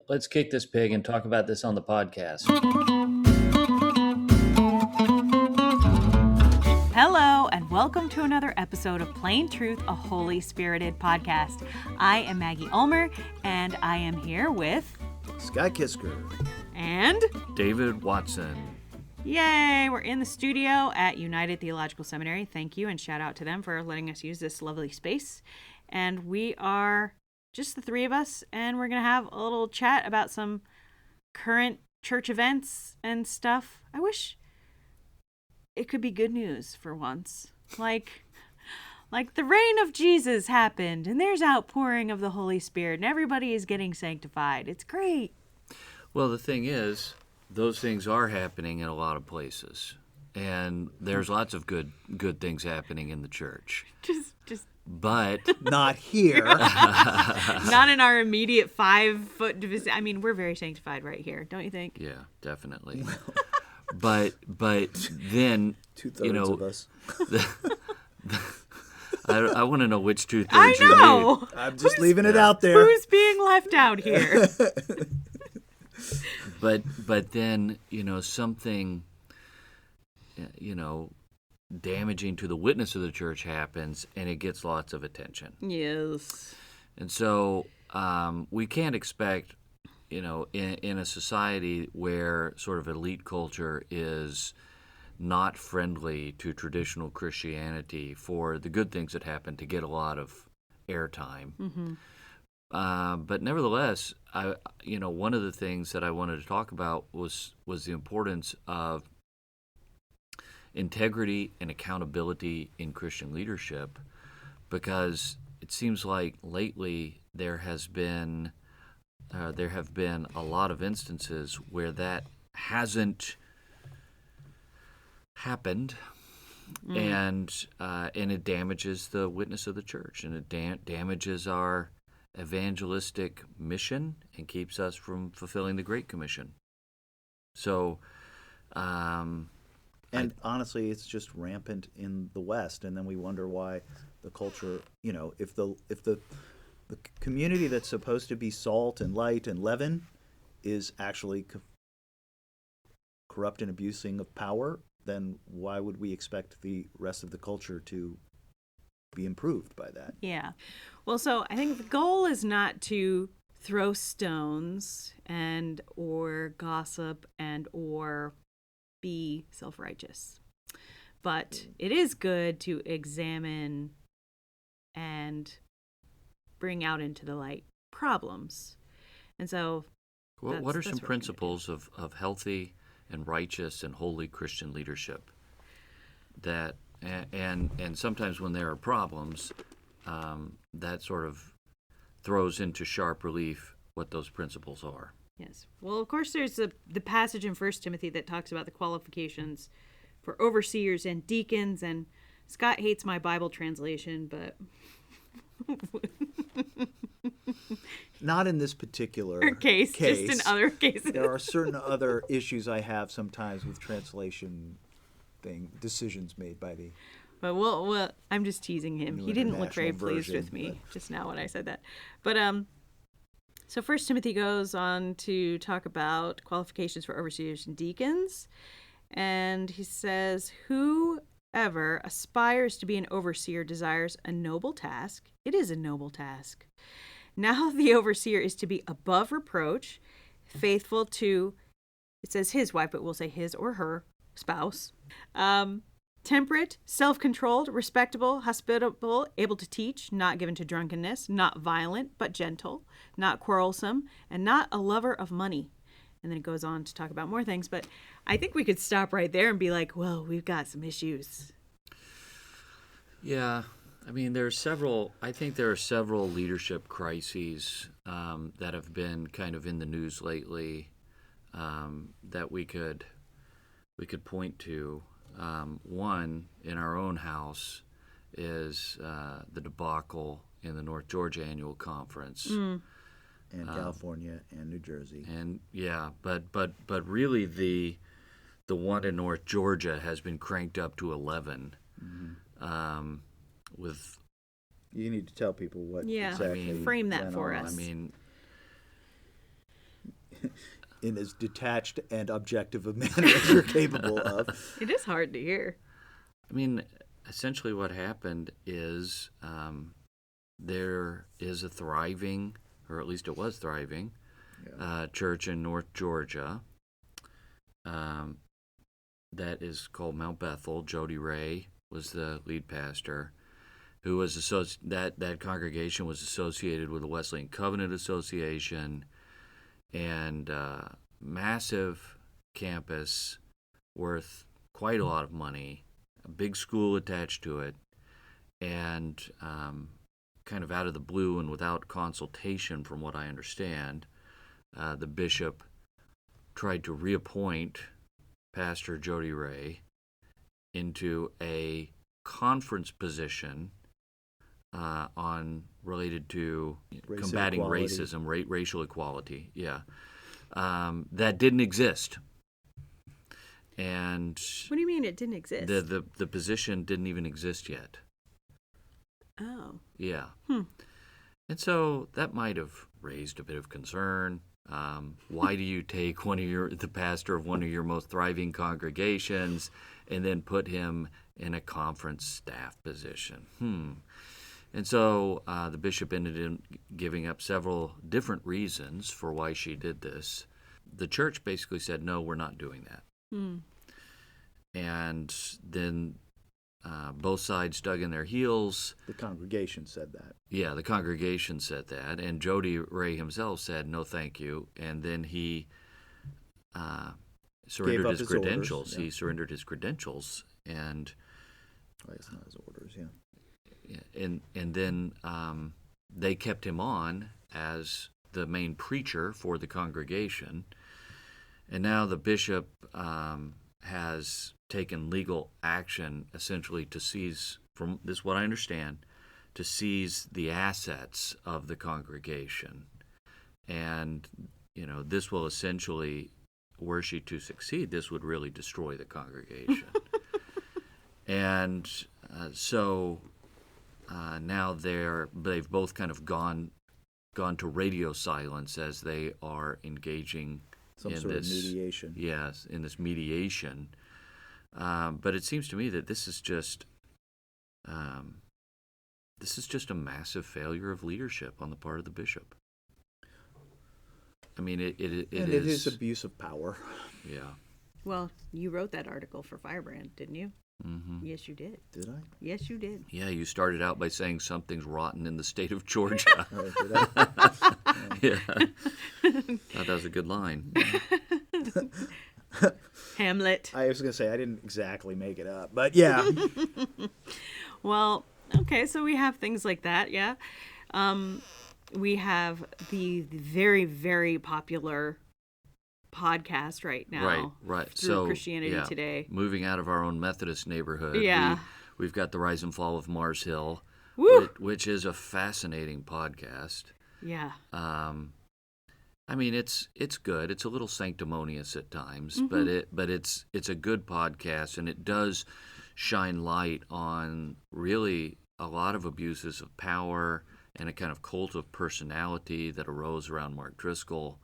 let's kick this pig and talk about this on the podcast. Hello, and welcome to another episode of Plain Truth, a Holy Spirited podcast. I am Maggie Ulmer, and I am here with... Sky Kisker. And... David Watson. Yay! We're in the studio at United Theological Seminary. Thank you, and shout out to them for letting us use this lovely space. And we are just the three of us, and we're going to have a little chat about some current church events and stuff. I wish it could be good news for once. Like the reign of Jesus happened, and there's outpouring of the Holy Spirit, and everybody is getting sanctified. It's great. Well, the thing is, those things are happening in a lot of places, and there's lots of good things happening in the church. But not here. Not in our immediate 5-foot division. I mean, we're very sanctified right here, don't you think? Yeah, definitely. But then, 2/3 of us. I want to know which 2/3 I know. you need. I'm just leaving it out there. Who's being left out here? But then, something, damaging to the witness of the church happens, and it gets lots of attention. Yes. And so we can't expect, in a society where sort of elite culture is not friendly to traditional Christianity, for the good things that happen to get a lot of airtime. Mm-hmm. But nevertheless, one of the things that I wanted to talk about was the importance of integrity and accountability in Christian leadership, because it seems like lately there have been a lot of instances where that hasn't happened, and it damages the witness of the church, and it damages our evangelistic mission and keeps us from fulfilling the Great Commission. So, and honestly, it's just rampant in the West, and then we wonder why the culture, if the community that's supposed to be salt and light and leaven is actually corrupt and abusing of power, then why would we expect the rest of the culture to be improved by that? Yeah. Well, so I think the goal is not to throw stones and or gossip and or be self-righteous. But it is good to examine and bring out into the light problems. And so what are some principles of healthy and righteous and holy Christian leadership that and sometimes when there are problems, that sort of throws into sharp relief what those principles are? Yes. Well, of course, there's the passage in 1 Timothy that talks about the qualifications for overseers and deacons, and Scott hates my Bible translation, but... Not in this particular case, just in other cases. There are certain other issues I have sometimes with translation decisions made by the... But well, I'm just teasing him. New He didn't look very International pleased Version, with me but... just now when I said that. But so 1 Timothy goes on to talk about qualifications for overseers and deacons. And he says, whoever aspires to be an overseer desires a noble task. It is a noble task. Now the overseer is to be above reproach, faithful to, it says his wife, but we'll say his or her spouse, temperate, self-controlled, respectable, hospitable, able to teach, not given to drunkenness, not violent, but gentle, not quarrelsome, and not a lover of money. And then it goes on to talk about more things, but I think we could stop right there and be like, well, we've got some issues. Yeah. I mean, there are several leadership crises that have been kind of in the news lately that we could point to. One in our own house is the debacle in the North Georgia Annual Conference. And California and New Jersey. And yeah, but really the one in North Georgia has been cranked up to 11. Mm-hmm. With you need to tell people what exactly frame that for on. us. I mean, in as detached and objective a manner as you're capable of. It is hard to hear. I mean, essentially what happened is there is a thriving, or at least it was thriving, church in North Georgia that is called Mount Bethel. Jody Ray was the lead pastor, who was that congregation was associated with the Wesleyan Covenant Association, and massive campus worth quite a lot of money, a big school attached to it, and kind of out of the blue and without consultation, from what I understand, the bishop tried to reappoint Pastor Jody Ray into a conference position related to combating equality. racism, racial equality. Yeah, that didn't exist. And What do you mean it didn't exist? the position didn't even exist yet. Oh. Yeah. And so that might have raised a bit of concern. Why do you take the pastor of one of your most thriving congregations and then put him in a conference staff position? And so the bishop ended up giving up several different reasons for why she did this. The church basically said, no, we're not doing that. And then both sides dug in their heels. The congregation said that. Yeah, the congregation said that, and Jody Ray himself said, no, thank you. And then he surrendered his credentials. Orders, yeah. He surrendered his credentials, and It's not his orders, yeah. and then they kept him on as the main preacher for the congregation. And now the bishop has taken legal action, essentially to seize, from this is what I understand, to seize the assets of the congregation. And, this will essentially, were she to succeed, this would really destroy the congregation. And so now they've both kind of gone to radio silence as they are engaging Some in sort this of mediation. Yes, in this mediation. But it seems to me that this is just a massive failure of leadership on the part of the bishop. I mean, it is abuse of power. Yeah. Well, you wrote that article for Firebrand, didn't you? Mm-hmm. Yes, you did. Did I? Yes, you did. Yeah, you started out by saying something's rotten in the state of Georgia. Oh, did I? Yeah. Thought that was a good line. Hamlet. I was going to say, I didn't exactly make it up, but yeah. Well, okay, so we have things like that, yeah. We have the very, very popular podcast right now. Right. Through So Christianity Today. Moving out of our own Methodist neighborhood. Yeah. We've got the Rise and Fall of Mars Hill, Woo! which is a fascinating podcast. Yeah. I mean, it's good. It's a little sanctimonious at times, Mm-hmm. but it's a good podcast, and it does shine light on really a lot of abuses of power and a kind of cult of personality that arose around Mark Driscoll,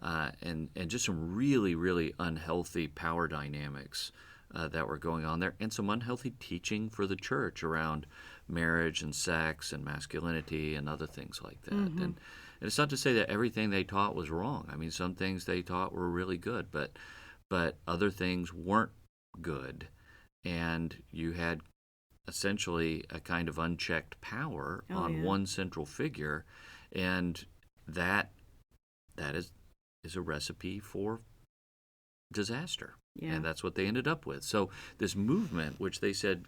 and just some really, really unhealthy power dynamics that were going on there, and some unhealthy teaching for the church around marriage and sex and masculinity and other things like that. Mm-hmm. And it's not to say that everything they taught was wrong. I mean, some things they taught were really good, but other things weren't good. And you had essentially a kind of unchecked power on one central figure, and that is a recipe for disaster. Yeah. And that's what they ended up with. So this movement, which they said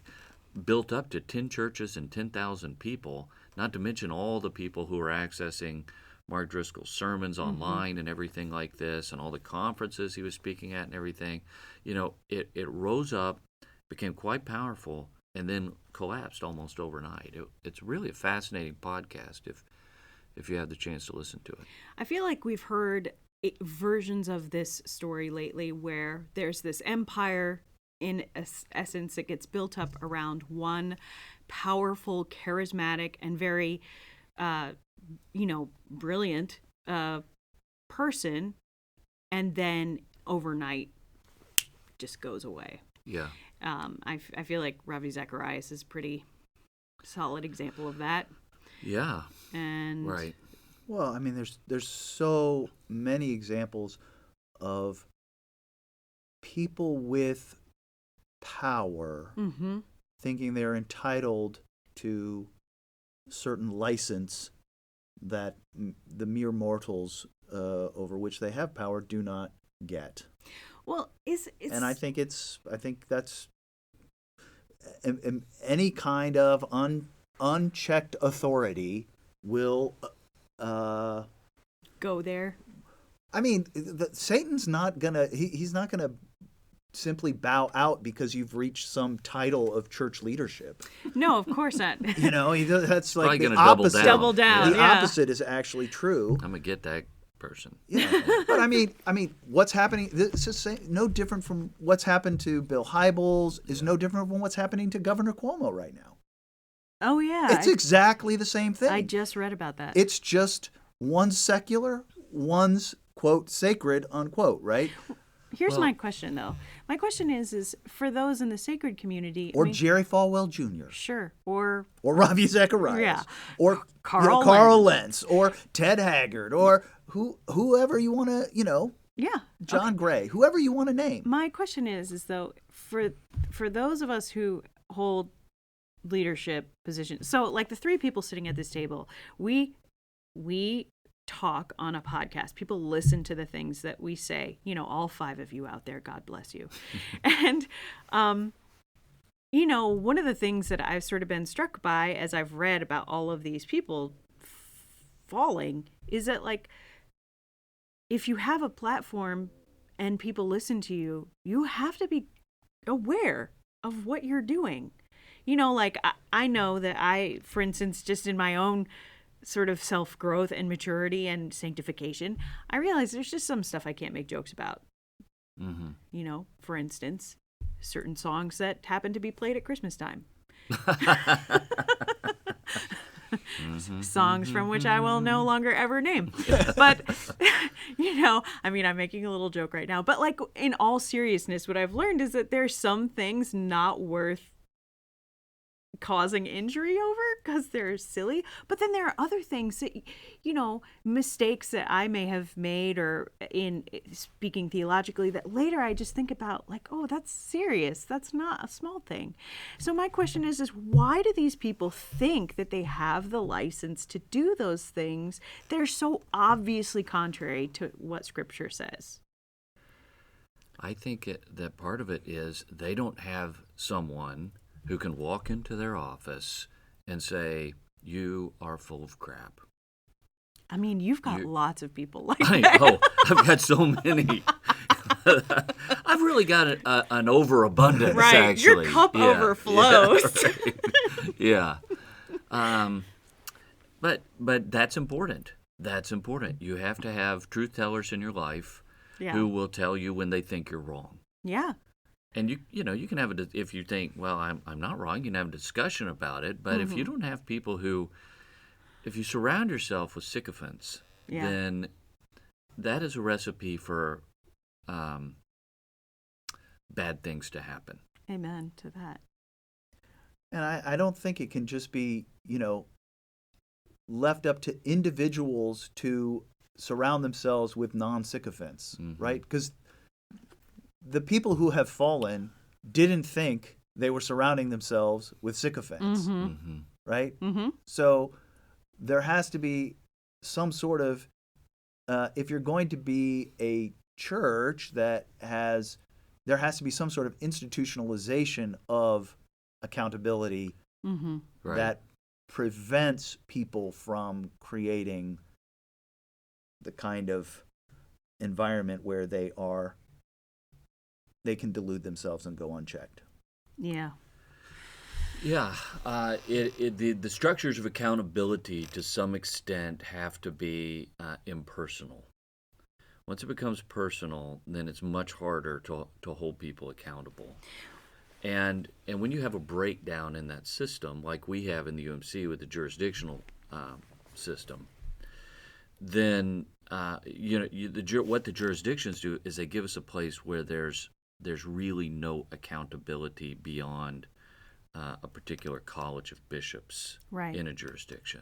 built up to 10 churches and 10,000 people, not to mention all the people who are accessing Mark Driscoll's sermons online and everything like this, and all the conferences he was speaking at and everything, it rose up, became quite powerful, and then collapsed almost overnight. It's really a fascinating podcast if you have the chance to listen to it. I feel like we've heard versions of this story lately where there's this empire, in essence, that gets built up around one powerful, charismatic, and very, brilliant person, and then overnight just goes away. Yeah. I feel like Ravi Zacharias is a pretty solid example of that. Yeah. And Right. Well, I mean, there's so many examples of people with power Mm-hmm. thinking they're entitled to certain license that the mere mortals over which they have power do not get. Well, it's And I think that's any kind of unchecked authority will. go there. I mean, Satan's not gonna. He's not gonna simply bow out because you've reached some title of church leadership. No, of course not. That's Probably like the gonna double opposite. down. Double down. The Yeah. opposite is actually true. I'm gonna get that person. Yeah, but I mean, what's happening? This is no different from what's happened to Bill Hybels. Is no different from what's happening to Governor Cuomo right now. Oh yeah. It's exactly the same thing. I just read about that. It's just one's secular, one's quote sacred unquote, right? Here's my question though. My question is for those in the sacred community, Or Jerry Falwell Jr. sure, or Ravi Zacharias, Yeah. or Carl Lentz, or Ted Haggard, or whoever you want to, yeah, John Gray, whoever you want to name. My question is though for those of us who hold leadership positions, so like the three people sitting at this table, we talk on a podcast. People listen to the things that we say. All five of you out there, God bless you. And one of the things that I've sort of been struck by as I've read about all of these people falling is that, like, if you have a platform and people listen to you, you have to be aware of what you're doing. Like I know that for instance, just in my own sort of self-growth and maturity and sanctification, I realize there's just some stuff I can't make jokes about. Mm-hmm. For instance, certain songs that happen to be played at Christmas time. Songs from which I will no longer ever name. But, I'm making a little joke right now. But, like, in all seriousness, what I've learned is that there's some things not worth causing injury over because they're silly. But then there are other things that, mistakes that I may have made, or in speaking theologically, that later I just think about, like, oh, that's serious. That's not a small thing. So my question is why do these people think that they have the license to do those things that are so obviously contrary to what Scripture says? I think that part of it is they don't have someone who can walk into their office and say, "You are full of crap." I mean, you've got lots of people like I that. know. I've got so many. I've really got an overabundance, Right. actually. Your cup overflows. Yeah. Right. But that's important. That's important. You have to have truth tellers in your life who will tell you when they think you're wrong. Yeah. And you can have if you think, well, I'm not wrong, you can have a discussion about it. But if you don't have people if you surround yourself with sycophants, then that is a recipe for bad things to happen. Amen to that. And I don't think it can just be, left up to individuals to surround themselves with non-sycophants, right? Because the people who have fallen didn't think they were surrounding themselves with sycophants, right? Mm-hmm. So there has to be some sort of, if you're going to be a church there has to be some sort of institutionalization of accountability Right. that prevents people from creating the kind of environment where they can delude themselves and go unchecked. Yeah. Yeah, the structures of accountability to some extent have to be impersonal. Once it becomes personal, then it's much harder to hold people accountable. And when you have a breakdown in that system, like we have in the UMC with the jurisdictional system, then what the jurisdictions do is they give us a place where there's really no accountability beyond a particular college of bishops Right. in a jurisdiction.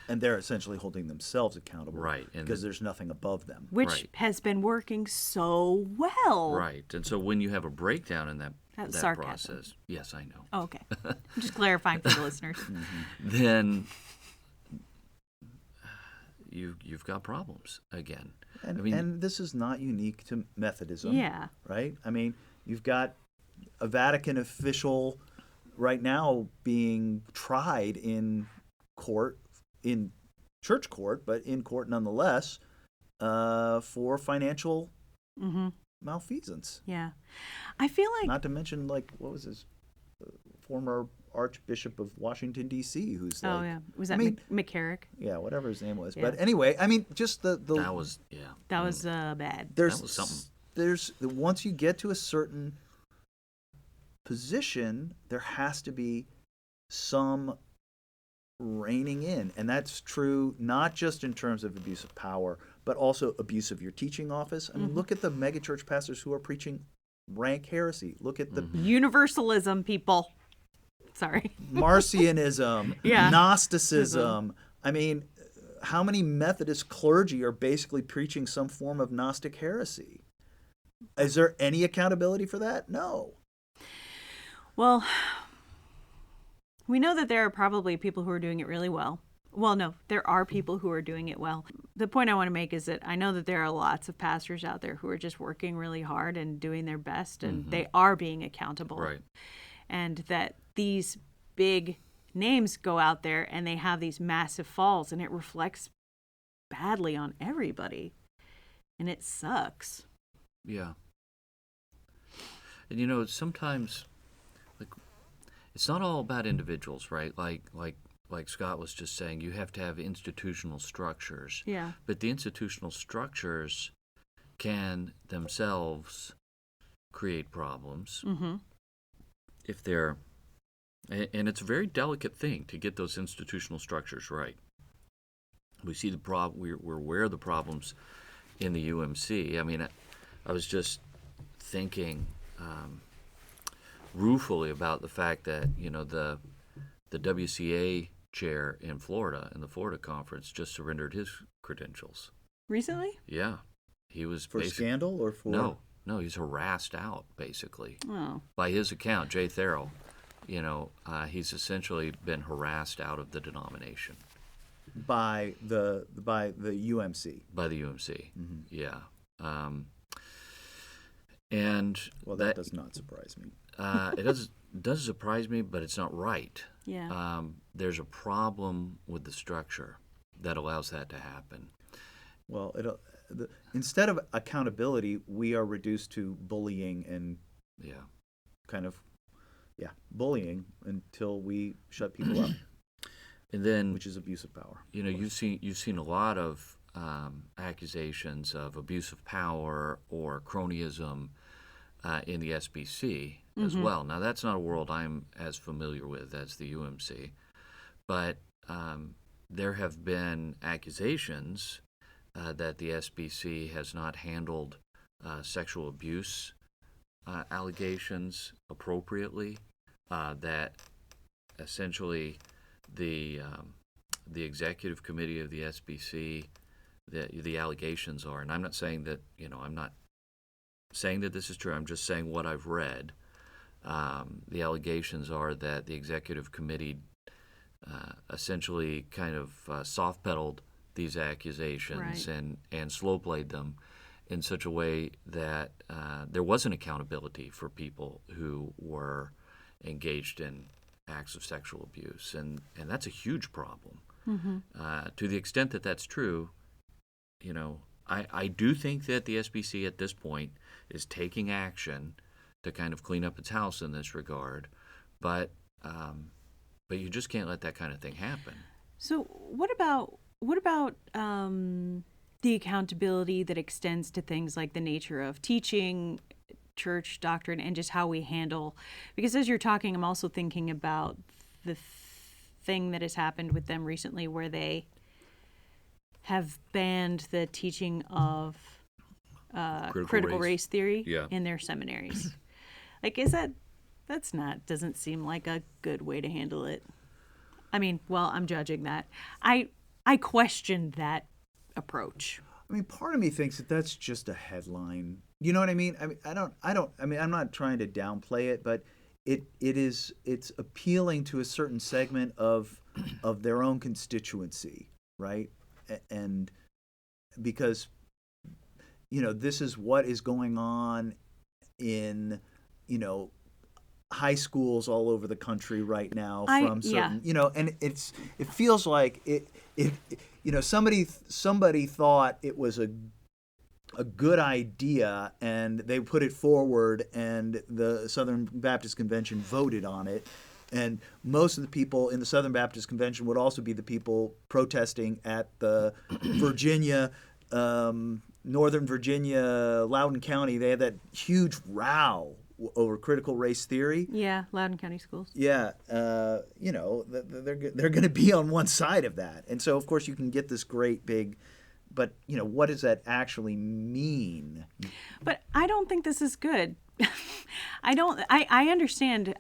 And they're essentially holding themselves accountable, Right, and because there's nothing above them. Which Right. has been working so well. Right, and so when you have a breakdown in that That's sarcasm. process, yes, I know, Oh, okay. I'm just clarifying for the listeners. then you've got problems again. And, I mean, and this is not unique to Methodism, Yeah. right? I mean, you've got a Vatican official right now being tried in court, in church court, but in court nonetheless, for financial Mm-hmm. malfeasance. Yeah. I feel like Not to mention, like, what was his former Archbishop of Washington, D.C., who's like, oh yeah, was that I mean, McCarrick? yeah, whatever his name was. Yeah. But anyway, I mean, just the that was That was bad. there's that was something. there's once you get to a certain position, there has to be some reining in, and that's true not just in terms of abuse of power, but also abuse of your teaching office. I mean, look at the megachurch pastors who are preaching rank heresy. Look at the Universalism, people. Sorry. Marcionism, Yeah. Gnosticism. I mean, how many Methodist clergy are basically preaching some form of Gnostic heresy? Is there any accountability for that? No. Well, we know that there are probably people who are doing it really well. Well, no, there are people who are doing it well. The point I want to make is that I know that there are lots of pastors out there who are just working really hard and doing their best, and they are being accountable. Right. And that these big names go out there and they have these massive falls, and it reflects badly on everybody. And it sucks. Yeah. And sometimes, like, it's not all about individuals, right? Like Scott was just saying, you have to have institutional structures. Yeah. But the institutional structures can themselves create problems Mm-hmm. if they're, and it's a very delicate thing to get those institutional structures right. We see the we're aware of the problems in the UMC. I mean, I was just thinking ruefully about the fact that the WCA chair in Florida, in the Florida conference, just surrendered his credentials. Recently? Yeah, he was For scandal or for... no, he's harassed out basically. Oh. By his account, Jay Therrell, he's essentially been harassed out of the denomination by the UMC. by the UMC. Yeah, and Well, that does not surprise me. it does surprise me, but it's not right. Yeah. There's a problem with the structure that allows that to happen. Well, instead of accountability, we are reduced to bullying and Yeah. kind of, bullying until we shut people up, And then which is abuse of power. you've seen a lot of accusations of abuse of power or cronyism in the SBC as well. Now, that's not a world I'm as familiar with as the UMC, but there have been accusations that the SBC has not handled sexual abuse allegations appropriately, that essentially the executive committee of the SBC, the allegations are, and I'm not saying that I'm not saying that this is true. I'm just saying what I've read. The allegations are that the executive committee essentially kind of soft pedaled these accusations Right. and slow played them in such a way that there wasn't accountability for people who were engaged in acts of sexual abuse, and that's a huge problem. To the extent that that's true, I do think that the SBC at this point is taking action to kind of clean up its house in this regard, but you just can't let that kind of thing happen. So what about the accountability that extends to things like the nature of teaching, church doctrine, and just how we handle? Because as you're talking, I'm also thinking about the thing that has happened with them recently, where they have banned the teaching of critical race theory Yeah. in their seminaries. Like, doesn't seem like a good way to handle it. I mean, well, I'm judging that. I question that approach. I mean, part of me thinks that that's just a headline. You know what I mean? I mean, I'm not trying to downplay it, but it's appealing to a certain segment of their own constituency, right? And because, this is what is going on in, high schools all over the country right now from certain, and it feels like it somebody thought it was a good idea and they put it forward and the Southern Baptist Convention voted on it, and most of the people in the Southern Baptist Convention would also be the people protesting at the Virginia, Northern Virginia, Loudoun County. They had that huge row over critical race theory. Yeah, Loudoun County Schools. Yeah, they're going to be on one side of that, and so of course you can get this great big, but what does that actually mean? But I don't think this is good. I understand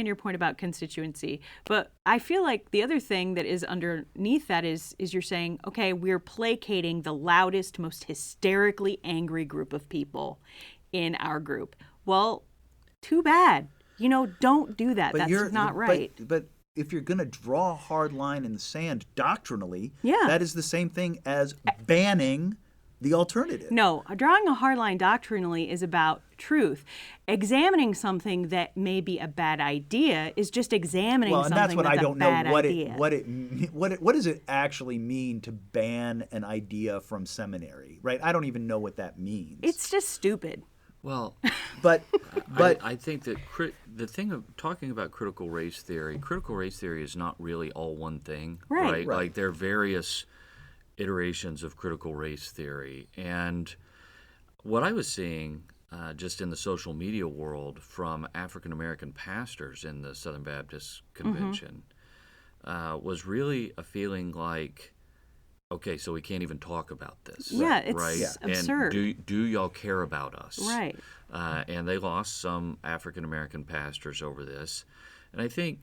your point about constituency, but I feel like the other thing that is underneath that is you're saying, okay, we're placating the loudest, most hysterically angry group of people in our group. Well, too bad. Don't do that. That's not right. But if you're going to draw a hard line in the sand doctrinally, Yeah. that is the same thing as banning the alternative. No, drawing a hard line doctrinally is about truth. Examining something that may be a bad idea is just examining Well, and something that's what that's I don't a bad know idea. what does it actually mean to ban an idea from seminary, right? I don't even know what that means. It's just stupid. Well, but I think that the thing of talking about critical race theory is not really all one thing, Right. Like there are various iterations of critical race theory, and what I was seeing just in the social media world from African American pastors in the Southern Baptist Convention was really a feeling like, okay, so we can't even talk about this. Yeah, it's right? absurd. And do y'all care about us? Right. And they lost some African American pastors over this. And I think,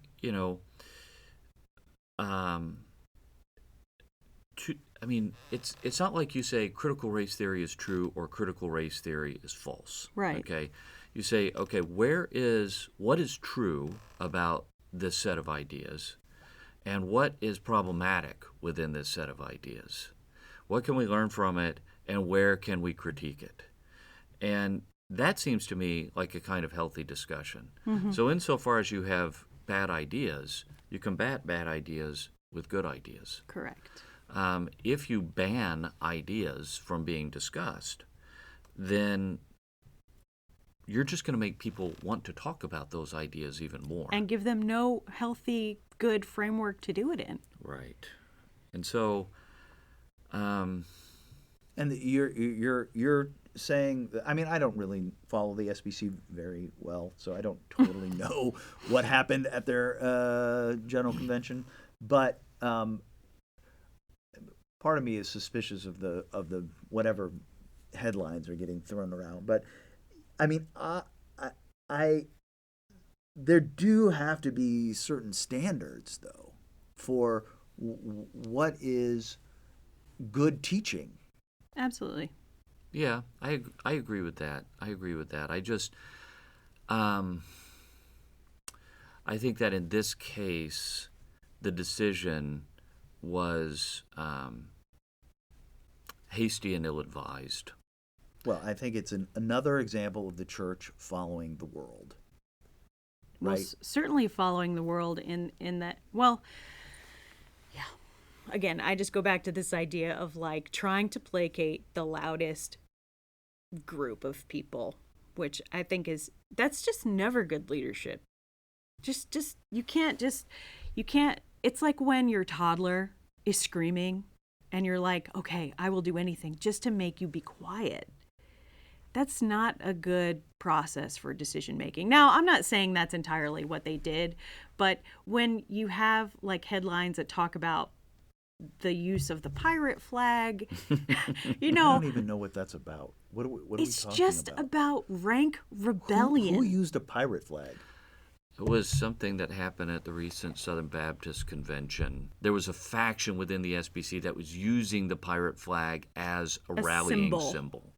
it's not like you say critical race theory is true or critical race theory is false. Right. Okay. You say, okay, what is true about this set of ideas? And what is problematic within this set of ideas? What can we learn from it, and where can we critique it? And that seems to me like a kind of healthy discussion. Mm-hmm. So insofar as you have bad ideas, you combat bad ideas with good ideas. Correct. If you ban ideas from being discussed, then you're just going to make people want to talk about those ideas even more. And give them no healthy, good framework to do it in. Right. And so, and you're saying that, I mean, I don't really follow the SBC very well, so I don't totally know what happened at their general convention, but part of me is suspicious of the whatever headlines are getting thrown around. But I mean, there do have to be certain standards, though, for what is good teaching. Absolutely. yeah, I agree with that. I just, I think that in this case, the decision was hasty and ill-advised. Well, I think it's another example of the church following the world. Well, Right? certainly following the world in that, well, yeah. Again, I just go back to this idea of like trying to placate the loudest group of people, which I think that's just never good leadership. You can't, it's like when your toddler is screaming and you're like, okay, I will do anything just to make you be quiet. That's not a good process for decision making. Now, I'm not saying that's entirely what they did, but when you have like headlines that talk about the use of the pirate flag. I You know, don't even know what that's about. What are we it's talking just about? about rank rebellion. Who used a pirate flag? It was something that happened at the recent Southern Baptist Convention. There was a faction within the SBC that was using the pirate flag as a rallying symbol.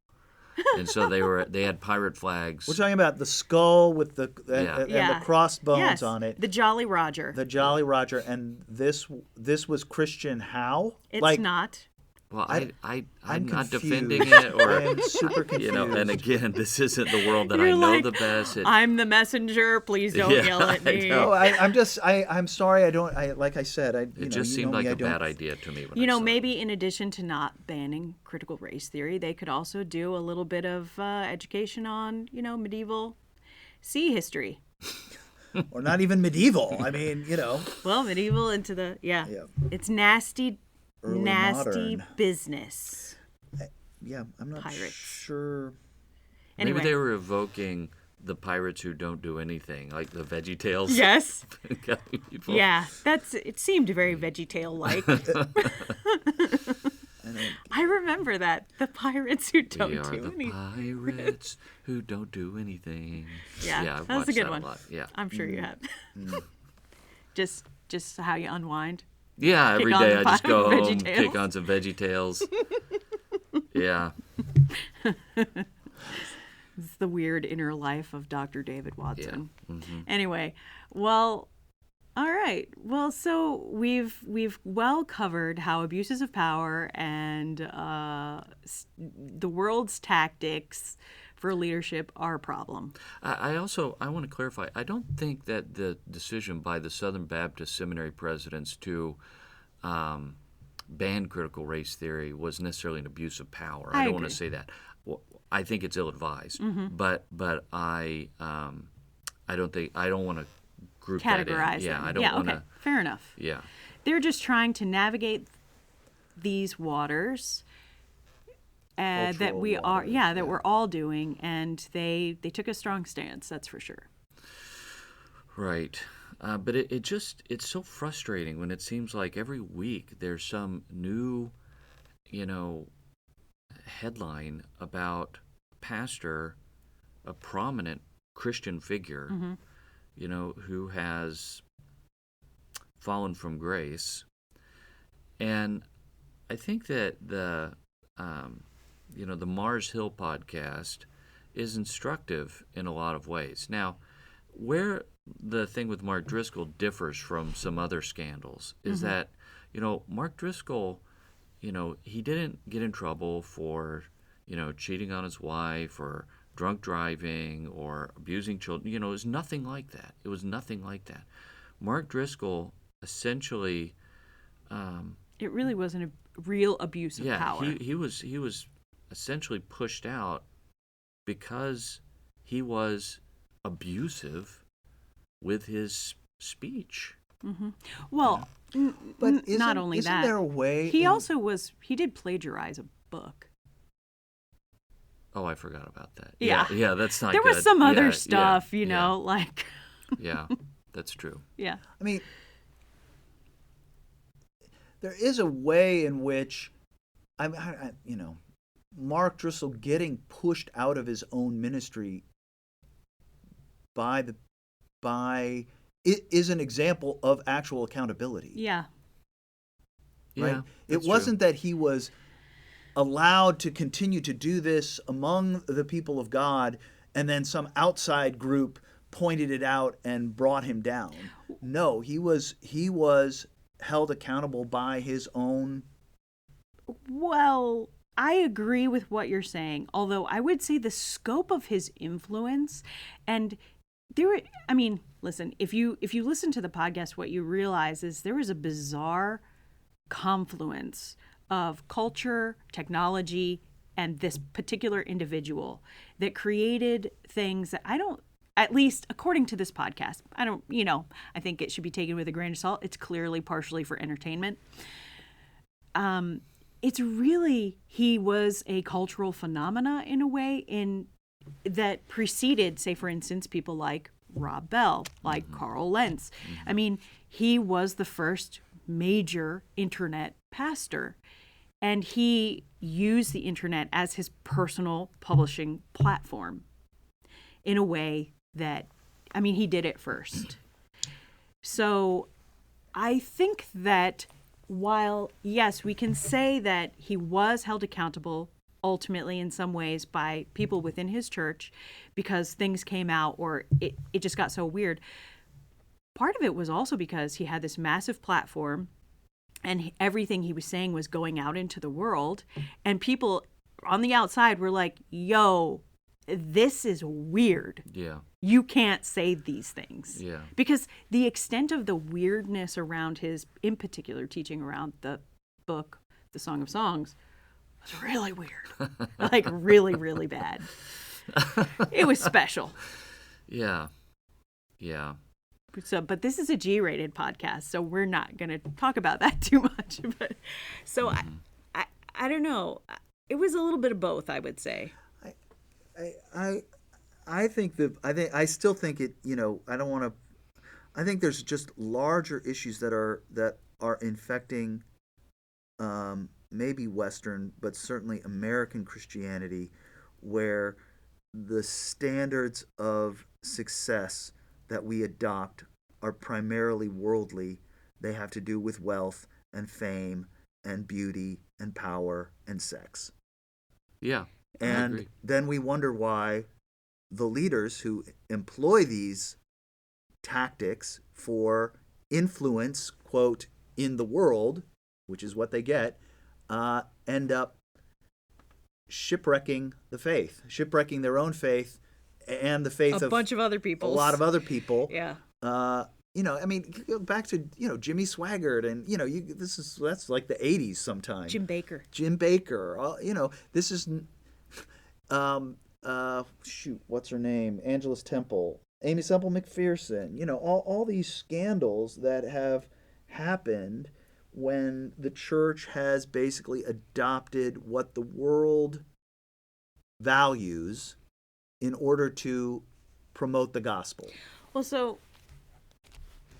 And so they had pirate flags. We're talking about the skull with the Yeah. and Yeah. the crossbones Yes, on it. the Jolly Roger. The Jolly Roger, and this was Christian how? It's not. Well, I'm I'm not confused. defending it, or I am super confused. you know. And again, this isn't the world that I You're know like, the best. I'm the messenger. Please don't Yeah, yell at I me. know. No, I'm sorry. Like I said, It just seemed like a bad idea to me. When You I know, saw maybe in addition to not banning critical race theory, they could also do a little bit of education on, medieval sea history. Or not even medieval. I mean, Well, medieval into the, Yeah. It's nasty, Early nasty modern. business. Yeah, I'm not Pirates. sure. Maybe Anyway. they were evoking the pirates who don't do anything, like the Veggie Tales. Yes. People. Yeah, it seemed very VeggieTale-like. I remember that. The pirates who don't We are do the anything. pirates who don't do anything. Yeah, I've that was a watched good that one. a lot. Yeah. I'm sure you have. Just how you unwind. Yeah, every on day the I just go home, VeggieTales. kick on some Veggie Tales. Yeah. It's the weird inner life of Dr. David Watson. Mm-hmm. Anyway, well, all right. Well, so we've well covered how abuses of power and the world's tactics for leadership are a problem. I want to clarify. I don't think that the decision by the Southern Baptist Seminary presidents to ban critical race theory was necessarily an abuse of power. I don't want agree. to say that. Well, I think it's ill-advised, Mm-hmm. but I don't want to group that in. Categorize Yeah, them. I don't want to. Okay. Fair enough. Yeah. They're just trying to navigate these waters that Cultural we are, waters, that yeah. we're all doing, and they took a strong stance. That's for sure. Right. But it's so frustrating when it seems like every week there's some new, headline about a pastor, a prominent Christian figure, who has fallen from grace. And I think that the Mars Hill podcast is instructive in a lot of ways. Now, where the thing with Mark Driscoll differs from some other scandals is that, Mark Driscoll, he didn't get in trouble for, cheating on his wife or drunk driving or abusing children. It was nothing like that. It was nothing like that. Mark Driscoll essentially... It really wasn't a real abuse of power. he was essentially pushed out because he was abusive with his speech. Well, But not only isn't that, there a way? he did plagiarize a book. Oh, I forgot about that. Yeah. Yeah, that's not There good. was some Yeah, other stuff, yeah, like, Yeah, that's true. yeah. I mean, there is a way in which, Mark Driscoll getting pushed out of his own ministry it is an example of actual accountability. Yeah. Right? Yeah, It that's wasn't that he was allowed to continue to do this among the people of God and then some outside group pointed it out and brought him down. No, he was held accountable by his own. Well, I agree with what you're saying, although I would say the scope of his influence and listen, if you listen to the podcast, what you realize is there was a bizarre confluence of culture, technology, and this particular individual that created things that at least according to this podcast, I think it should be taken with a grain of salt. It's clearly partially for entertainment. It's really, he was a cultural phenomena in a way that preceded, say, for instance, people like Rob Bell, like Carl Lentz. I mean, he was the first major internet pastor. And he used the internet as his personal publishing platform in a way that, I mean, he did it first. So I think that while, yes, we can say that he was held accountable ultimately in some ways by people within his church because things came out or it just got so weird. Part of it was also because he had this massive platform and everything he was saying was going out into the world, and people on the outside were like, yo, this is weird. Yeah. You can't say these things. Yeah. Because the extent of the weirdness around his, in particular, teaching around the book, The Song of Songs, was really weird. Like, really, really bad. It was special. Yeah. Yeah. So, but this is a G-rated podcast, so we're not going to talk about that too much. But so I don't know. It was a little bit of both, I would say. I still think it, I don't want to, I think there's just larger issues that are infecting maybe Western, but certainly American Christianity, where the standards of success that we adopt are primarily worldly. They have to do with wealth and fame and beauty and power and sex. Yeah. And then we wonder why the leaders who employ these tactics for influence, quote, in the world, which is what they get, end up shipwrecking the faith, shipwrecking their own faith and the faith of a bunch of other people. A lot of other people. Yeah. I mean, go back to, Jimmy Swaggart and, that's like the 80s sometimes. Jim Baker. This is, what's her name? Angela's Temple, Amy Semple McPherson, all these scandals that have happened when the church has basically adopted what the world values in order to promote the gospel. Well, so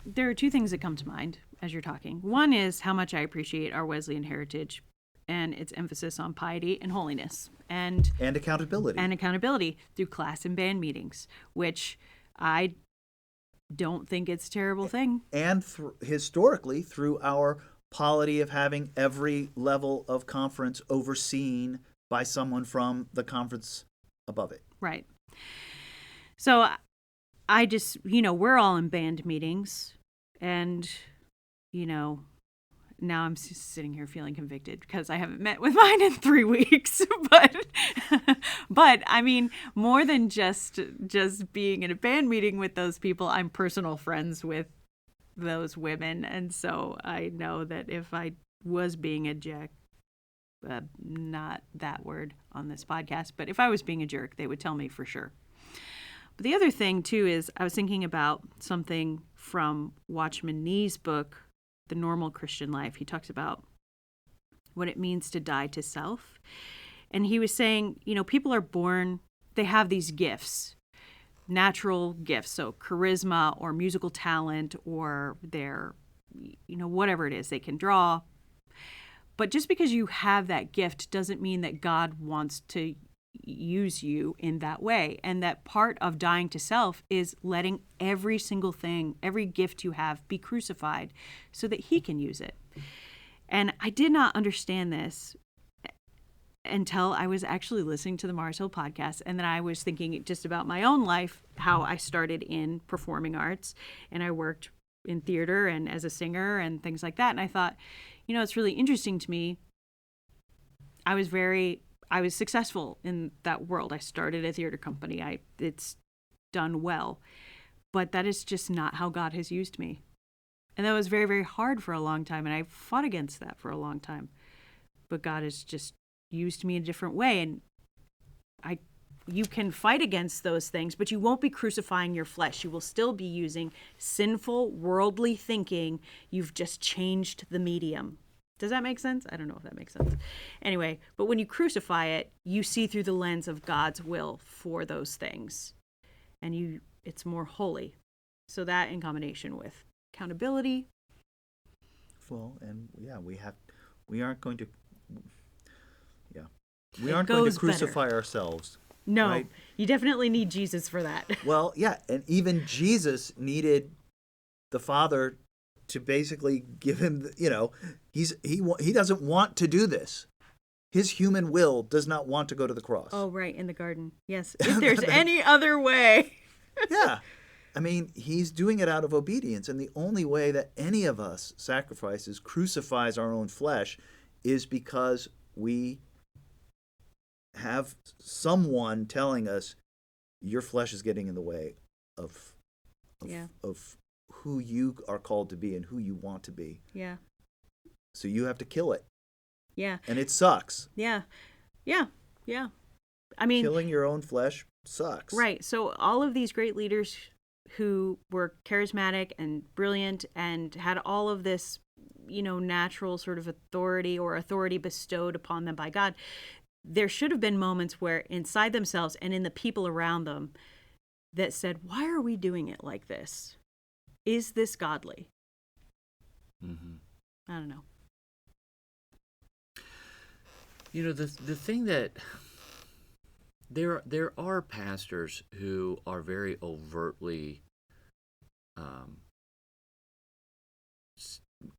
there are two things that come to mind as you're talking. One is how much I appreciate our Wesleyan heritage and its emphasis on piety and holiness. And accountability. And accountability through class and band meetings, which I don't think it's a terrible thing. And historically, through our polity of having every level of conference overseen by someone from the conference above it. Right. So I just, we're all in band meetings and, now I'm sitting here feeling convicted because I haven't met with mine in 3 weeks. But I mean, more than just being in a band meeting with those people, I'm personal friends with those women. And so I know that if I was being a jerk, not that word on this podcast, but if I was being a jerk, they would tell me for sure. But the other thing, too, is I was thinking about something from Watchman Nee's book, The Normal Christian Life. He talks about what it means to die to self. And he was saying, people are born, they have these gifts, natural gifts, so charisma or musical talent or their, whatever it is, they can draw. But just because you have that gift doesn't mean that God wants to use you in that way. And that part of dying to self is letting every single thing, every gift you have be crucified so that he can use it. And I did not understand this until I was actually listening to the Mars Hill podcast. And then I was thinking just about my own life, how I started in performing arts and I worked in theater and as a singer and things like that. And I thought, it's really interesting to me. I was successful in that world. I started a theater company. It's done well. But that is just not how God has used me. And that was very, very hard for a long time. And I fought against that for a long time. But God has just used me in a different way. And you can fight against those things, but you won't be crucifying your flesh. You will still be using sinful, worldly thinking. You've just changed the medium. Does that make sense? I don't know if that makes sense. Anyway, but when you crucify it, you see through the lens of God's will for those things. And it's more holy. So that in combination with accountability. Well, and yeah, we aren't going to, yeah, we It aren't going to goes better. crucify ourselves. No, Right? you definitely need Jesus for that. Well, yeah, and even Jesus needed the Father to basically give him, he doesn't want to do this. His human will does not want to go to the cross. Oh, right, in the garden. Yes, if there's any other way. Yeah. I mean, he's doing it out of obedience, and the only way that any of us crucifies our own flesh, is because we have someone telling us your flesh is getting in the way of who you are called to be and who you want to be. Yeah. So you have to kill it. Yeah. And it sucks. Yeah. Yeah. Yeah. I mean, killing your own flesh sucks. right. So all of these great leaders who were charismatic and brilliant and had all of this, natural sort of authority or authority bestowed upon them by God, there should have been moments where inside themselves and in the people around them that said, why are we doing it like this? Is this godly? Mm-hmm. I don't know. The thing that there are pastors who are very overtly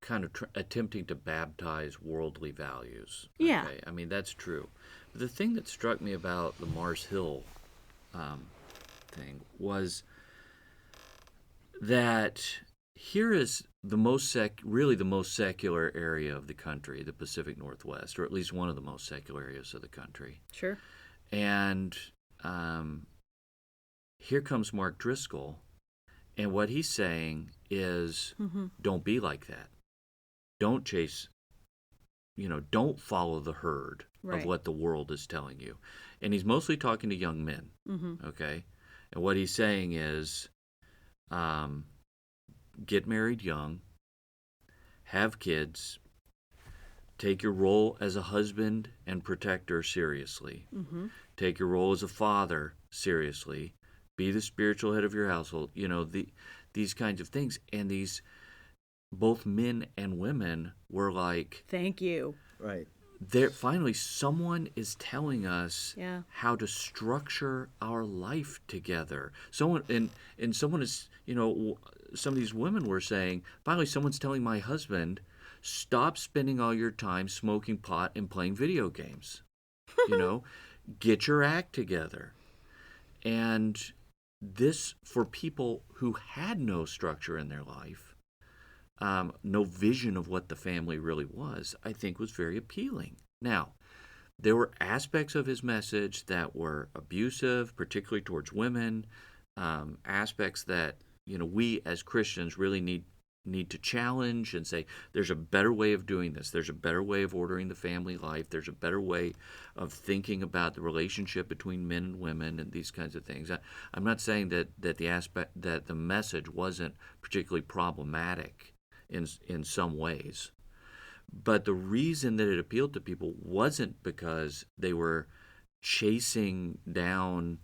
kind of attempting to baptize worldly values. Yeah. Okay? I mean, that's true. But the thing that struck me about the Mars Hill thing was that here is the most really the most secular area of the country, the Pacific Northwest, or at least one of the most secular areas of the country. Sure. And here comes Mark Driscoll, and what he's saying is, don't be like that. Don't chase, don't follow the herd Right. of what the world is telling you. And he's mostly talking to young men, okay? And what he's saying is, get married young, have kids, take your role as a husband and protector seriously. Take your role as a father seriously. Be the spiritual head of your household. These kinds of things. And these, both men and women were like, Thank you. Right. finally someone is telling us Yeah. how to structure our life together. Someone is, some of these women were saying, finally someone's telling my husband, stop spending all your time smoking pot and playing video games. Get your act together. And this, for people who had no structure in their life, no vision of what the family really was, I think was very appealing. Now, there were aspects of his message that were abusive, particularly towards women, aspects that, we as Christians really need to challenge and say, there's a better way of doing this. There's a better way of ordering the family life. There's a better way of thinking about the relationship between men and women and these kinds of things. I'm not saying that the message wasn't particularly problematic in some ways, but the reason that it appealed to people wasn't because they were chasing down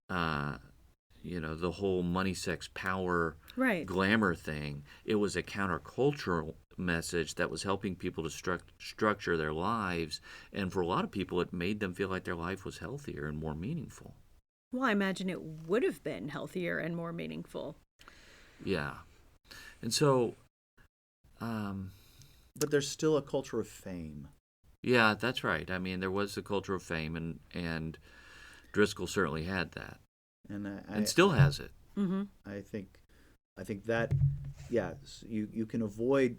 the whole money, sex, power, Right. glamour thing. It was a countercultural message that was helping people to structure their lives, and for a lot of people it made them feel like their life was healthier and more meaningful. Well, I imagine it would have been healthier and more meaningful. Yeah. And so But there's still a culture of fame. yeah, that's right. I mean, there was the culture of fame, and Driscoll certainly had that, And still has it. Mm-hmm. I think that, yes, you can avoid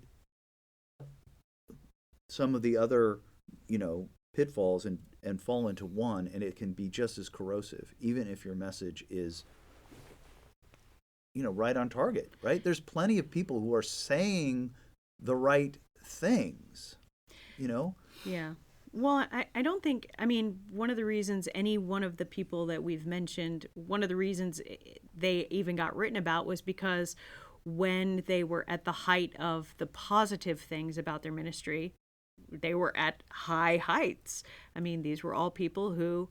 some of the other, pitfalls and fall into one, and it can be just as corrosive, even if your message is, right on target, right? There's plenty of people who are saying the right things, Yeah. Well, I don't think, one of the reasons any one of the people that we've mentioned, one of the reasons they even got written about was because when they were at the height of the positive things about their ministry, they were at high heights. These were all people who,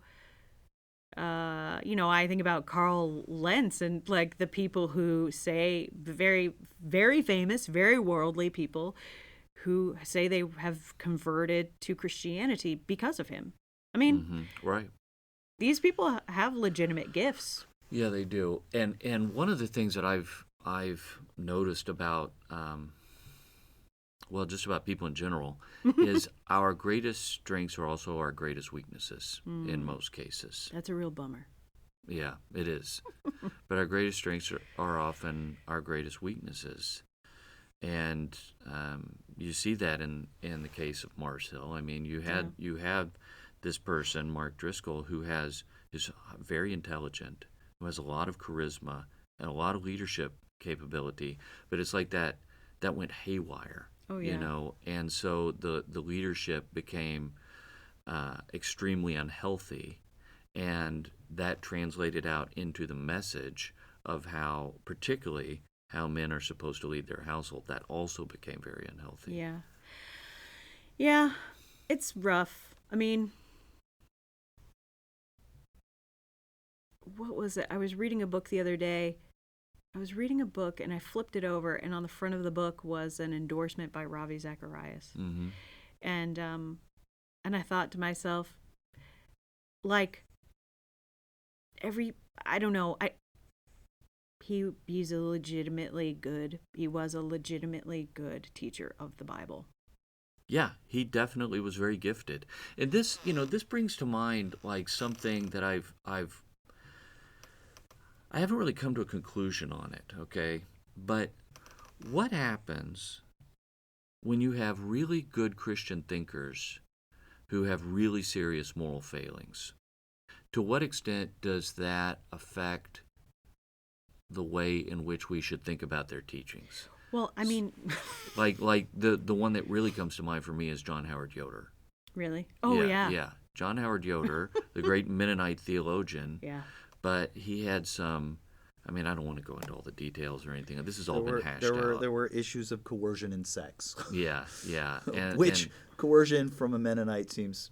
I think about Carl Lentz and like the people who say very, very famous, very worldly people who say they have converted to Christianity because of him. I mean, Right. these people have legitimate gifts. Yeah, they do. And one of the things that I've noticed about just about people in general is our greatest strengths are also our greatest weaknesses in most cases. That's a real bummer. Yeah, it is. But our greatest strengths are often our greatest weaknesses. And you see that in the case of Mars Hill. I mean, you have this person, Mark Driscoll, who is very intelligent, who has a lot of charisma and a lot of leadership capability, but it's like that went haywire. Oh, yeah. You know, and so the leadership became extremely unhealthy, and that translated out into the message of particularly how men are supposed to lead their household. That also became very unhealthy. Yeah. Yeah, it's rough. I mean, what was it? I was reading a book the other day. I was reading a book and I flipped it over, and on the front of the book was an endorsement by Ravi Zacharias. Mm-hmm. And I thought to myself, like, I don't know, he was a legitimately good teacher of the Bible. Yeah, he definitely was very gifted. And this brings to mind like something that I haven't really come to a conclusion on it, okay? But what happens when you have really good Christian thinkers who have really serious moral failings? To what extent does that affect the way in which we should think about their teachings? Well, I mean... like the one that really comes to mind for me is John Howard Yoder. Really? Oh, yeah. Yeah. John Howard Yoder, the great Mennonite theologian. Yeah. But he had some, I mean, I don't want to go into all the details or anything. This has all been hashed out. There were issues of coercion in sex. Yeah. Which coercion from a Mennonite seems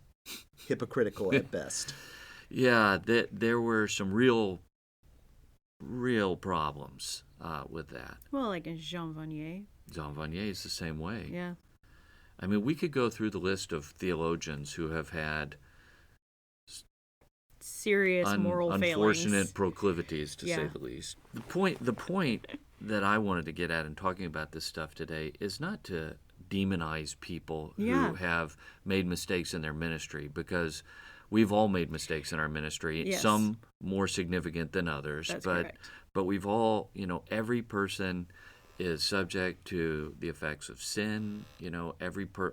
hypocritical at best. Yeah, there were some real problems with that. Well, like in Jean Vanier. Jean Vanier is the same way. Yeah. I mean, we could go through the list of theologians who have had serious moral unfortunate failings. proclivities, to say the least. The point that I wanted to get at in talking about this stuff today is not to demonize people who have made mistakes in their ministry, because we've all made mistakes in our ministry, some more significant than others. That's correct. But we've all, every person is subject to the effects of sin.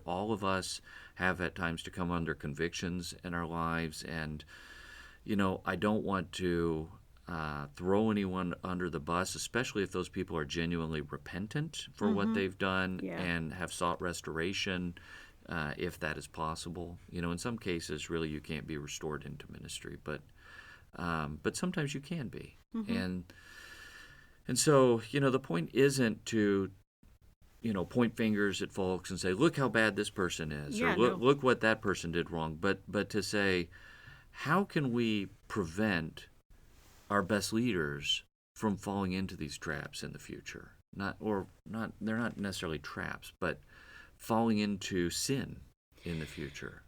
All of us have at times to come under convictions in our lives, and I don't want to throw anyone under the bus, especially if those people are genuinely repentant for what they've done and have sought restoration, if that is possible. In some cases, really, you can't be restored into ministry, but sometimes you can be. And so, the point isn't to, point fingers at folks and say, look how bad this person is, or look what that person did wrong, but to say, how can we prevent our best leaders from falling into these traps in the future? They're not necessarily traps, but falling into sin in the future.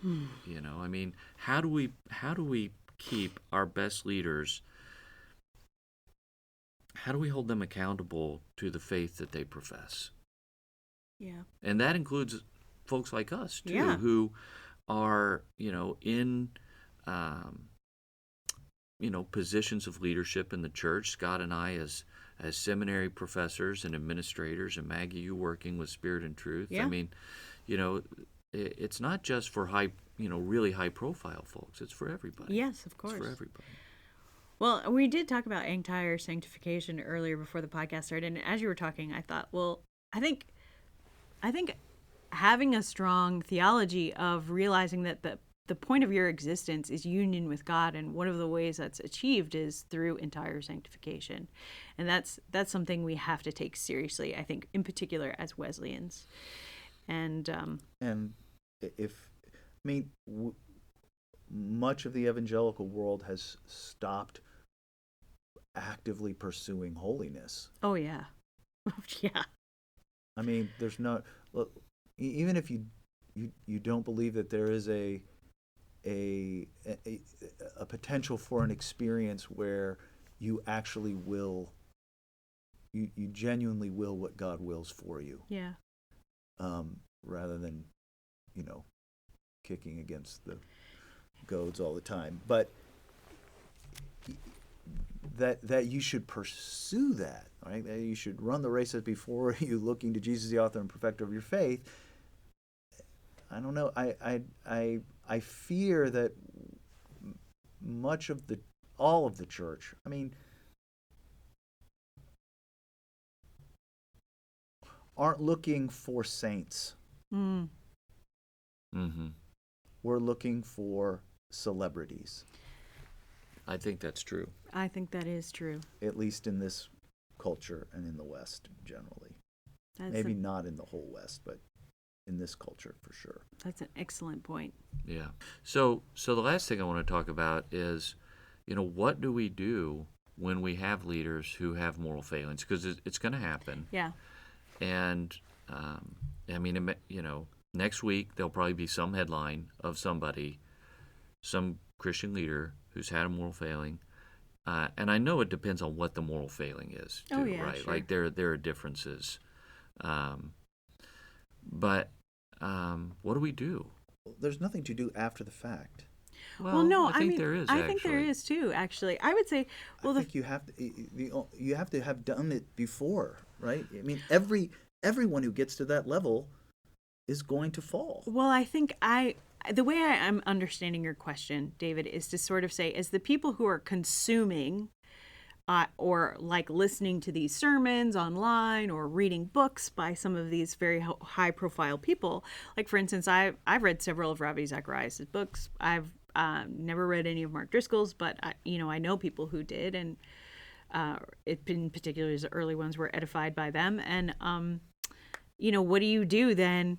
I mean, how do we keep our best leaders? How do we hold them accountable to the faith that they profess? Yeah. And that includes folks like us too, who are, in positions of leadership in the church. Scott and I as seminary professors and administrators, and Maggie, you working with Spirit and Truth. Yeah. I mean, it's not just for really high profile folks. It's for everybody. Yes, of course. It's for everybody. Well, we did talk about entire sanctification earlier before the podcast started, and as you were talking, I thought, well, I think having a strong theology of realizing that the point of your existence is union with God, and one of the ways that's achieved is through entire sanctification, and that's something we have to take seriously, I think, in particular as Wesleyans. And much of the evangelical world has stopped actively pursuing holiness. Oh yeah. Yeah. I mean, there's no look, even if you don't believe that there is a potential for an experience where you actually will, you genuinely will what God wills for you, Yeah. rather than, kicking against the goads all the time. But that you should pursue that, right? That you should run the race as before you, looking to Jesus, the author and perfecter of your faith. I don't know. I fear that all of the church, I mean, aren't looking for saints. Mm. Mm-hmm. We're looking for celebrities, I think that's true. I think that is true. at least in this culture and in the West generally. Maybe not in the whole West, but in this culture for sure. That's an excellent point. Yeah. So the last thing I want to talk about is, what do we do when we have leaders who have moral failings? Because it's going to happen. Yeah. And I mean, next week there'll probably be some headline of somebody, some Christian leader who's had a moral failing. And I know it depends on what the moral failing is, too, Oh, yeah, right? sure. Like there are differences. But what do we do? There's nothing to do after the fact. Well, no, I think mean, there is. I think there is too. Actually, I would say, well, I think you have to have done it before, right? I mean, everyone who gets to that level is going to fall. well, I think the way I'm understanding your question, David, is to sort of say, as the people who are consuming or like listening to these sermons online or reading books by some of these very high profile people, like for instance, I've read several of Ravi Zacharias' books. I've never read any of Mark Driscoll's, but I know people who did, and in particular his early ones were edified by them. And what do you do then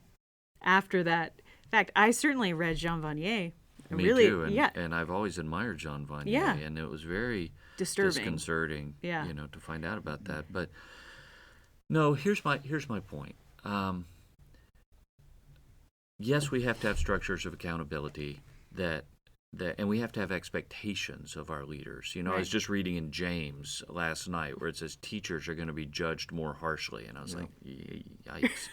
after that? In fact, I certainly read Jean Vanier. Me too, and I've always admired Jean Vanier, Yeah. and it was very Disturbing. disconcerting, Yeah. To find out about that. But no, here's my point. Yes, we have to have structures of accountability and we have to have expectations of our leaders. I was just reading in James last night where it says teachers are going to be judged more harshly, and I was like, yikes.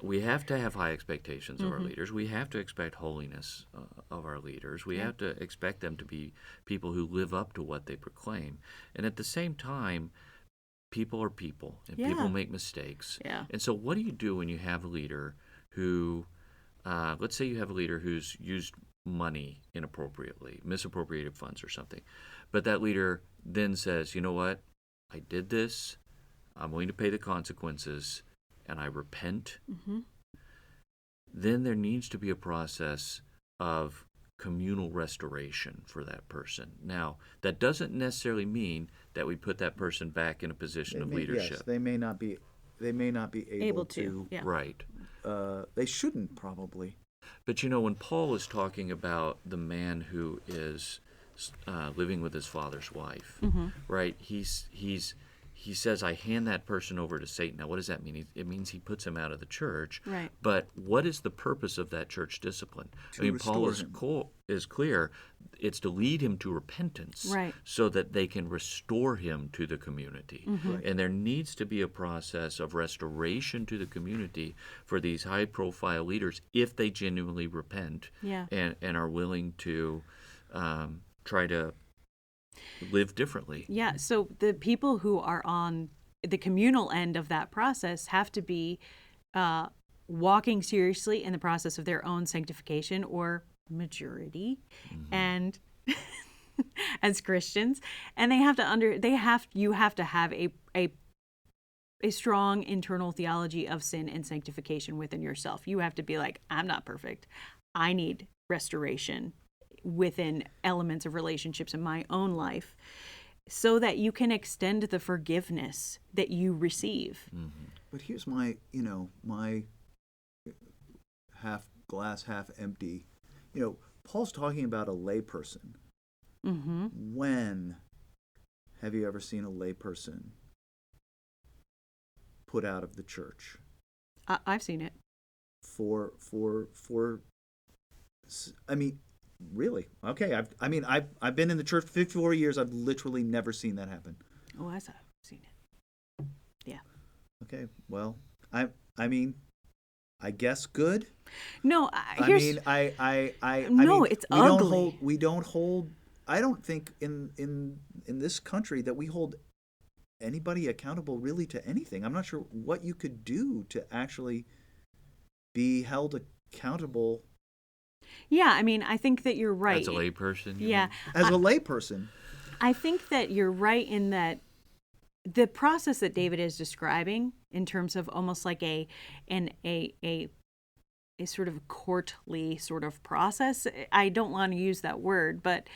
We have to have high expectations of our leaders. We have to expect holiness of our leaders. We have to expect them to be people who live up to what they proclaim. And at the same time, people are people, and people make mistakes. Yeah. And so what do you do when you have a leader who, let's say you have a leader who's used money inappropriately, misappropriated funds or something, but that leader then says, you know what, I did this, I'm willing to pay the consequences, and I repent, then there needs to be a process of communal restoration for that person. Now, that doesn't necessarily mean that we put that person back in a position of leadership. Yes, they may not be able to. Yeah. Right. They shouldn't probably. But when Paul is talking about the man who is living with his father's wife, right? He says, I hand that person over to Satan. Now, what does that mean? It means he puts him out of the church. Right. But what is the purpose of that church discipline? Paul is clear. It's to lead him to repentance, Right. so that they can restore him to the community. Right. And there needs to be a process of restoration to the community for these high-profile leaders if they genuinely repent and are willing to try to live differently. Yeah, so the people who are on the communal end of that process have to be walking seriously in the process of their own sanctification or maturity, and as Christians, and you have to have a strong internal theology of sin and sanctification within yourself. You have to be like, I'm not perfect. I need restoration within elements of relationships in my own life, so that you can extend the forgiveness that you receive. But here's my half glass, half empty. Paul's talking about a layperson. When have you ever seen a layperson put out of the church I've seen it. for I mean, really? Okay, I've been in the church for 54 years. I've literally never seen that happen. Oh, I've seen it. Yeah. Okay, well, I mean, I guess good. No, I mean, I No, mean, it's we ugly. We don't hold. I don't think in this country that we hold anybody accountable really to anything. I'm not sure what you could do to actually be held accountable Yeah, I mean, I think that you're right. As a layperson, you Yeah. mean? as a layperson. I think that you're right in that the process that David is describing in terms of almost like a sort of courtly sort of process. I don't want to use that word, but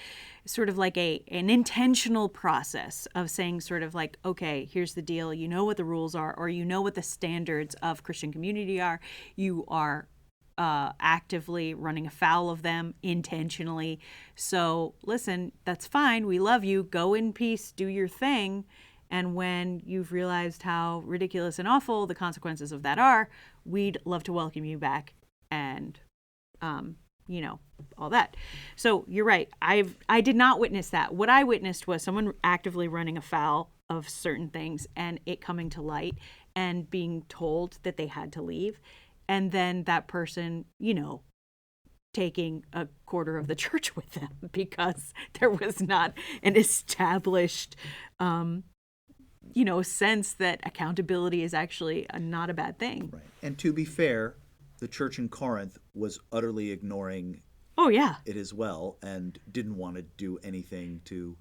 sort of like an intentional process of saying sort of like, okay, here's the deal. You know what the rules are, or you know what the standards of Christian community are. You are actively running afoul of them intentionally. So listen, that's fine. We love you. Go in peace. Do your thing. And when you've realized how ridiculous and awful the consequences of that are, we'd love to welcome you back and, all that. So you're right. I did not witness that. What I witnessed was someone actively running afoul of certain things and it coming to light and being told that they had to leave. And then that person, taking a quarter of the church with them because there was not an established, sense that accountability is actually not a bad thing. Right. And to be fair, the church in Corinth was utterly ignoring Oh, yeah. it as well and didn't want to do anything to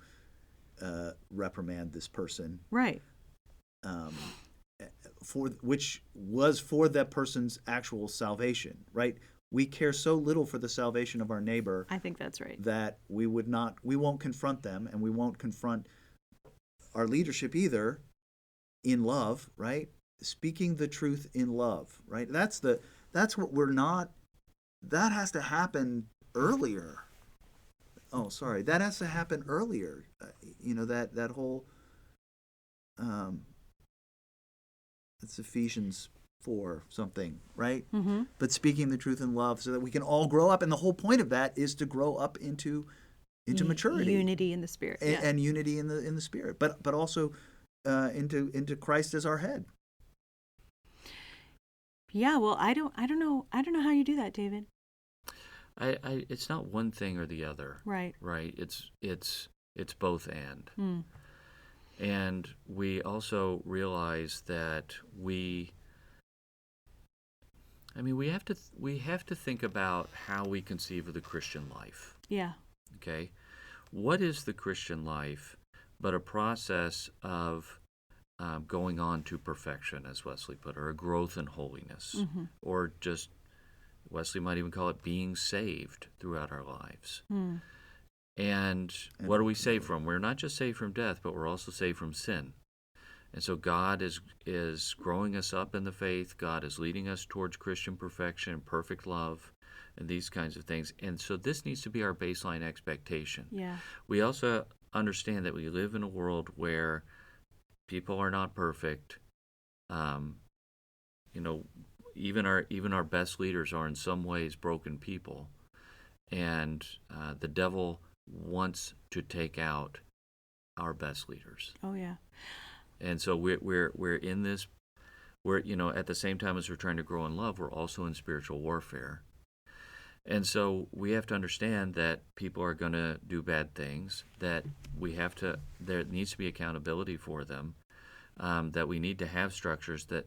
reprimand this person. Right. Which was for that person's actual salvation, right? We care so little for the salvation of our neighbor. I think that's right. That we won't confront them, and we won't confront our leadership either in love, right? Speaking the truth in love, right? That's what we're not. That has to happen earlier. Oh, sorry. That has to happen earlier. That whole. It's Ephesians 4 something, right? Mm-hmm. But speaking the truth in love so that we can all grow up. And the whole point of that is to grow up into maturity. Unity in the Spirit. Yeah. And unity in the Spirit. But also into Christ as our head. Yeah, well, I don't know how you do that, David. It's not one thing or the other. Right. Right. It's both and. Mm. And we also realize that we have to think about how we conceive of the Christian life. Yeah. Okay. What is the Christian life but a process of going on to perfection, as Wesley put it, or a growth in holiness, Mm-hmm. or just, Wesley might even call it being saved throughout our lives. Mm. And what are we saved from? We're not just saved from death, but we're also saved from sin. And so God is growing us up in the faith. God is leading us towards Christian perfection, perfect love, and these kinds of things. And so this needs to be our baseline expectation. Yeah. We also understand that we live in a world where people are not perfect. Even our best leaders are in some ways broken people, and the devil wants to take out our best leaders. Oh, yeah. And so we're in this. At the same time as we're trying to grow in love, we're also in spiritual warfare. And so we have to understand that people are going to do bad things, that there needs to be accountability for them, that we need to have structures that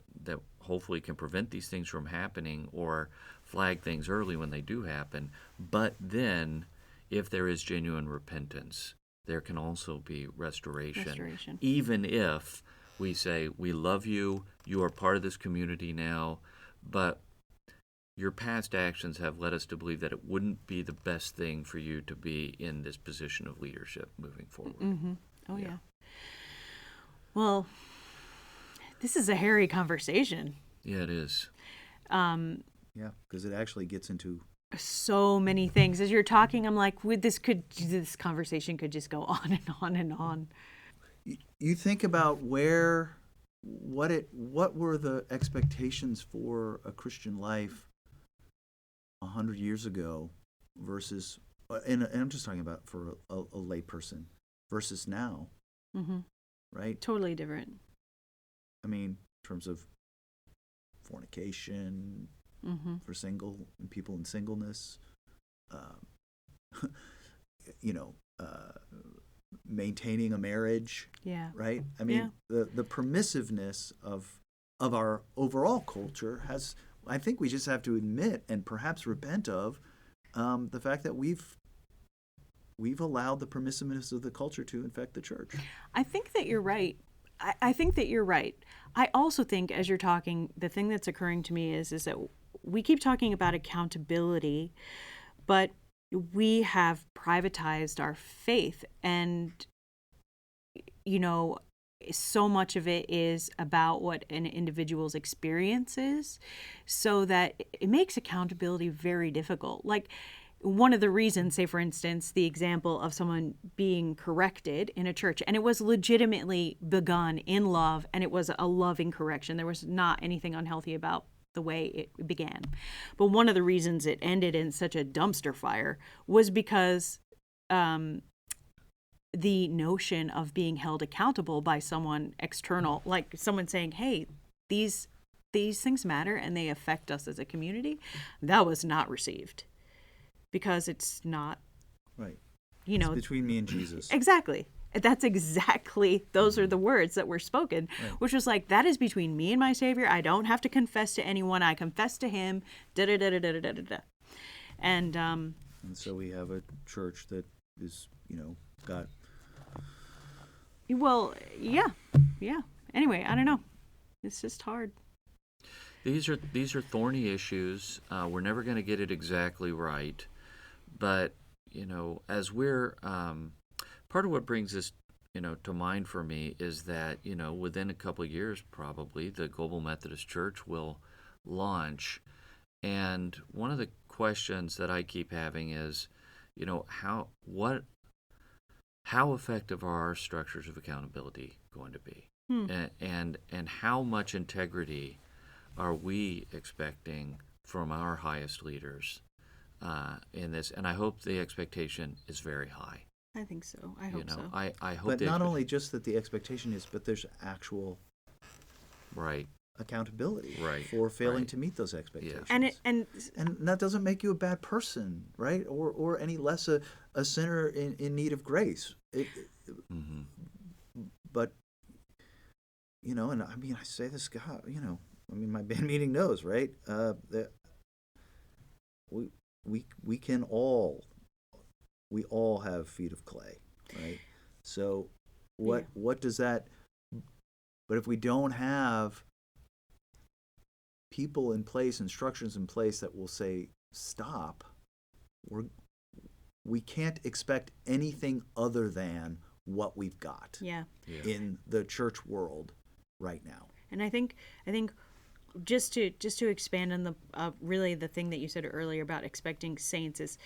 hopefully can prevent these things from happening or flag things early when they do happen. But then, if there is genuine repentance, there can also be restoration. Even if we say, we love you, you are part of this community now, but your past actions have led us to believe that it wouldn't be the best thing for you to be in this position of leadership moving forward. Mm-hmm. Oh, yeah. Well, this is a hairy conversation. Yeah, it is. Yeah, because it actually gets into so many things. As you're talking, I'm like, this conversation could just go on and on and on. You think about where what were the expectations for a Christian life 100 years ago versus, and I'm just talking about for a lay person versus now, Mm-hmm. right? Totally different. I mean, in terms of fornication Mm-hmm. for people in singleness, maintaining a marriage, Yeah. right? I mean, the permissiveness of our overall culture has, I think we just have to admit and perhaps repent of the fact that we've allowed the permissiveness of the culture to infect the church. I think that you're right. I think that you're right. I also think, as you're talking, the thing that's occurring to me is that we keep talking about accountability, but we have privatized our faith, and so much of it is about what an individual's experience is, so that it makes accountability very difficult. Like, one of the reasons, say for instance, the example of someone being corrected in a church, and it was legitimately begun in love, and it was a loving correction. There was not anything unhealthy about the way it began. But one of the reasons it ended in such a dumpster fire was because the notion of being held accountable by someone external, like someone saying, hey, these things matter and they affect us as a community, that was not received. Because it's not, right? It's between me and Jesus. Exactly. Those are the words that were spoken, right. Which was like, that is between me and my Savior. I don't have to confess to anyone. I confess to Him. Da da da da da da da da. And so we have a church that is, got. Well, yeah. Anyway, I don't know. It's just hard. These are thorny issues. We're never going to get it exactly right. But, as we're, part of what brings this, to mind for me is that, within a couple of years, probably, the Global Methodist Church will launch. And one of the questions that I keep having is, how effective are our structures of accountability going to be? And how much integrity are we expecting from our highest leaders in this? And I hope the expectation is very high. I think so. I hope so. I hope. But not only just that the expectation is, but there's actual accountability for failing to meet those expectations. Yeah. And that doesn't make you a bad person, right? Or any less a sinner in need of grace. But and I mean, I say this, God, my band meeting knows, right? That we can all have feet of clay, right? So what does that? But if we don't have people in place, instructions in place that will say stop, we can't expect anything other than what we've got in the church world right now. And I think just to expand on the really the thing that you said earlier about expecting saints is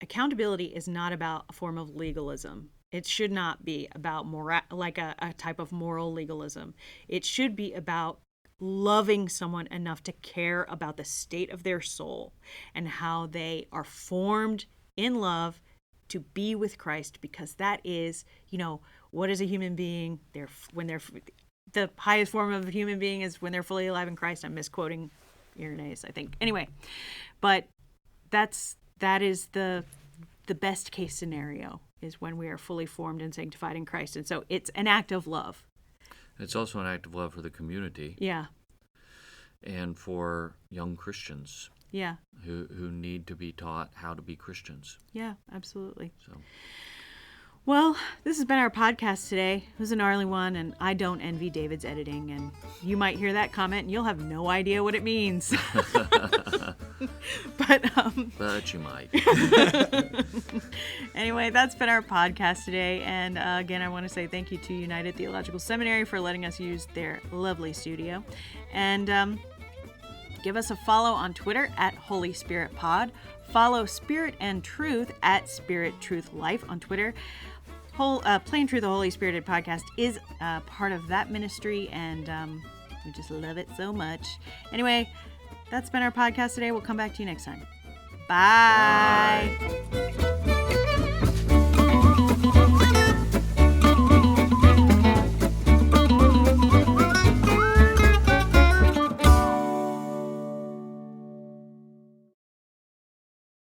accountability is not about a form of legalism. It should not be about like a type of moral legalism. It should be about loving someone enough to care about the state of their soul and how they are formed in love to be with Christ, because that is, what is a human being? The highest form of a human being is when they're fully alive in Christ. I'm misquoting Irenaeus, I think. Anyway, but that is the best case scenario, is when we are fully formed and sanctified in Christ. And so it's an act of love. It's also an act of love for the community. Yeah. And for young Christians. Yeah. Who need to be taught how to be Christians. Yeah, absolutely. So. Well, this has been our podcast today. It was a gnarly one, and I don't envy David's editing, and you might hear that comment and you'll have no idea what it means. But you might. Anyway, that's been our podcast today, and again, I want to say thank you to United Theological Seminary for letting us use their lovely studio, and give us a follow on Twitter at Holy Spirit Pod. Follow Spirit and Truth at Spirit Truth Life on Twitter. Playing Through the Holy Spirited podcast is part of that ministry, and we just love it so much. Anyway, that's been our podcast today. We'll come back to you next time. Bye.